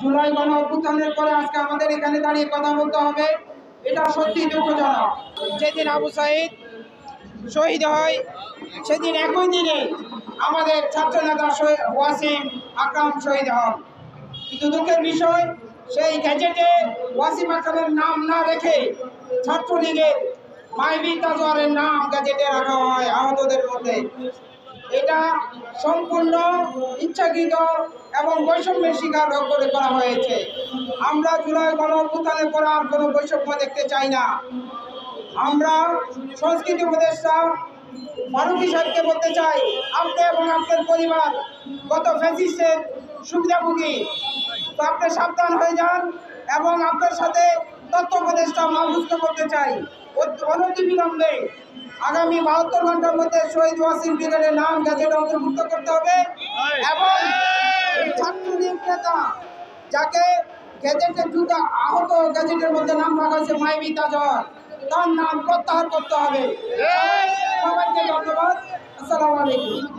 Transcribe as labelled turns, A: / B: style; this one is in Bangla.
A: জুলাই গণ অভ্যুত্থানের পরে আজকে আমাদের এখানে দাঁড়িয়ে কথা বলতে হবে, এটা সত্যি দুঃখজনক। যেদিন আবু সাঈদ শহীদ হয় সেদিন একই দিনে আমাদের ছাত্রনেতা ওয়াসিম আকরাম শহীদ হন। কিন্তু দুঃখের বিষয়, সেই গ্যাজেটে ওয়াসিম আকরামের নাম না রেখে ছাত্রলীগের মাইবি তাজওয়ারের নাম গ্যাজেটে রাখা হয় আহতদের মধ্যে। এটা সম্পূর্ণ ইচ্ছাকৃত এবং বৈষম্যের শিকার করে করা হয়েছে। আমরা জুলাই গণ অভ্যুত্থানের পর আর কোনো বৈষম্য দেখতে চাই না। আমরা সংস্কৃতি উপদেষ্টা ফারুকী সাহেবকে বলতে চাই, আপনি এবং আপনার পরিবার গত ফ্যাসিস্টের সুবিধাভোগী, তো আপনি সাবধান হয়ে যান। এবং আপনার সাথে তথ্য উপদেষ্টা মাহফুজকে বলতে চাই, অনতিবিলম্বে আগামী 72 ঘন্টার মধ্যে শহীদ ওয়াসিম ব্রিগেডের নাম গ্যাজেটে অন্তর্ভুক্ত করতে হবে এবং ছাত্রলীগ নেতা যাকে গ্যাজেটে আহত গ্যাজেটের মধ্যে নাম রাখা হয়েছে মাইবি তাজওয়ার, তার নাম প্রত্যাহার করতে হবে। সবাইকে ধন্যবাদ। আসসালামু আলাইকুম।